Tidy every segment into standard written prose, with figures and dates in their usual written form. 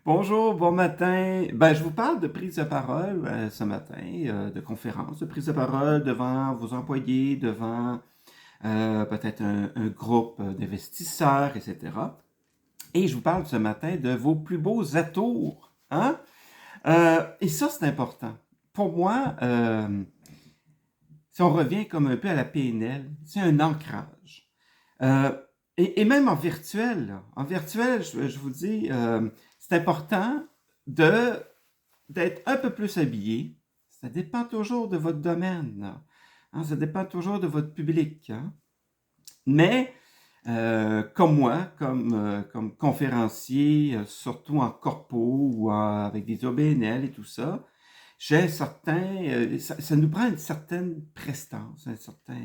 Bonjour, bon matin. Je vous parle de prise de parole ce matin, de conférence, de prise de parole devant vos employés, devant peut-être un groupe d'investisseurs, etc. Et je vous parle ce matin de vos plus beaux atours, hein? Et ça, c'est important. Pour moi, si on revient comme un peu à la PNL, c'est un ancrage. Euh, et même en virtuel, là. En virtuel, je vous dis, c'est important de d'être un peu plus habillé. Ça dépend toujours de votre domaine, là. Hein, ça dépend toujours de votre public, hein. Mais comme moi, comme conférencier, surtout en corpo ou avec des OBNL et tout ça, j'ai un certain, ça nous prend une certaine prestance, un certain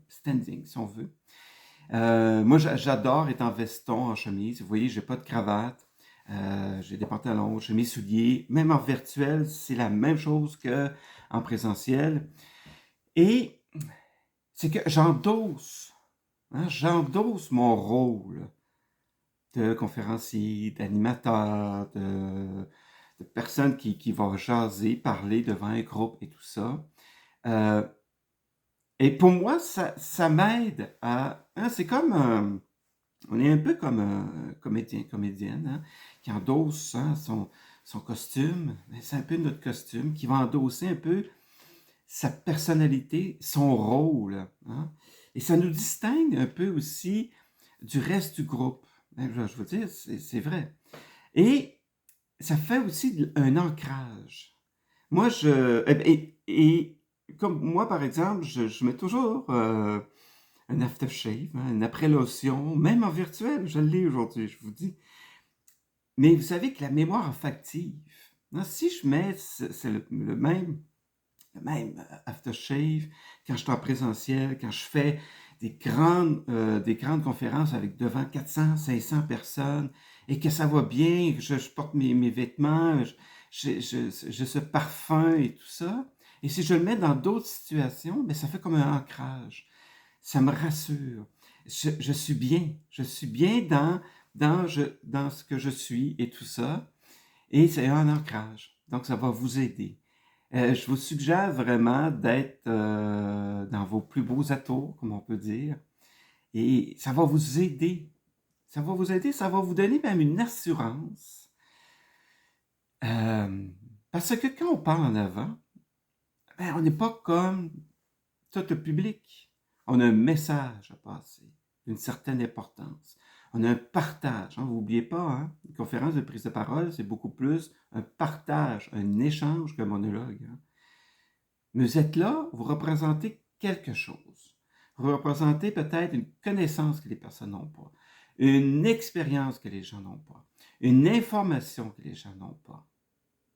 standing, si on veut. Moi, j'adore être en veston, en chemise. Vous voyez, j'ai pas de cravate. J'ai des pantalons, j'ai mes souliers. Même en virtuel, c'est la même chose que en présentiel. Et c'est que j'endosse mon rôle de conférencier, d'animateur, de personne qui va jaser, parler devant un groupe et tout ça. Euh, et pour moi, ça m'aide à... hein, c'est comme... on est un peu comme un comédien, comédienne, hein, qui endosse hein, son costume. C'est un peu notre costume, qui va endosser un peu sa personnalité, son rôle. Hein. Et ça nous distingue un peu aussi du reste du groupe. Hein, je veux dire, c'est vrai. Et ça fait aussi un ancrage. Moi, et comme moi, par exemple, je mets toujours un aftershave, hein, une après-lotion, même en virtuel, je l'ai aujourd'hui, je vous dis. Mais vous savez que la mémoire olfactive, hein, si je mets c'est le même aftershave quand je suis en présentiel, quand je fais des grandes conférences avec devant 400, 500 personnes et que ça va bien, que je porte mes vêtements, j'ai ce parfum et tout ça. Et si je le mets dans d'autres situations, ben ça fait comme un ancrage. Ça me rassure. Je suis bien. Je suis bien dans ce que je suis et tout ça. Et c'est un ancrage. Donc, ça va vous aider. Je vous suggère vraiment d'être dans vos plus beaux atours, comme on peut dire. Et ça va vous aider. Ça va vous aider, ça va vous donner même une assurance. Euh, Parce que quand on parle en avant, ben, on n'est pas comme tout le public. On a un message à passer d'une certaine importance. On a un partage. Hein, vous n'oubliez pas, hein, une conférence de prise de parole, c'est beaucoup plus un partage, un échange qu'un monologue. Hein. Mais vous êtes là, vous représentez quelque chose. Vous représentez peut-être une connaissance que les personnes n'ont pas, une expérience que les gens n'ont pas, une information que les gens n'ont pas.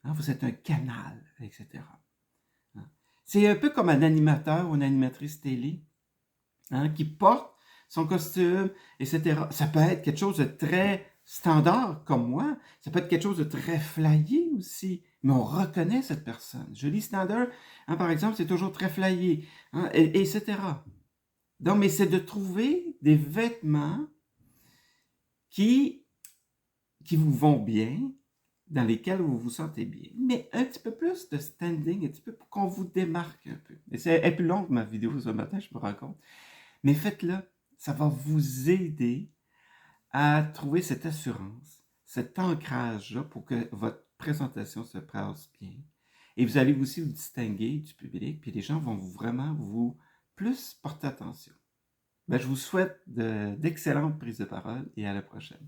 Hein, vous êtes un canal, etc. Hein. C'est un peu comme un animateur ou une animatrice télé hein, qui porte son costume, etc. Ça peut être quelque chose de très standard, comme moi. Ça peut être quelque chose de très flyé aussi. Mais on reconnaît cette personne. Julie Snyder, hein, par exemple, c'est toujours très flyé, hein, etc. Donc, mais c'est de trouver des vêtements qui, qui vous vont bien, dans lesquels vous vous sentez bien, mais un petit peu plus de standing, un petit peu pour qu'on vous démarque un peu. Et c'est plus long que ma vidéo ce matin, je me rends compte. Mais faites-le, ça va vous aider à trouver cette assurance, cet ancrage-là pour que votre présentation se passe bien. Et vous allez aussi vous distinguer du public, puis les gens vont vraiment vous plus porter attention. Je vous souhaite d'excellentes prises de parole et à la prochaine.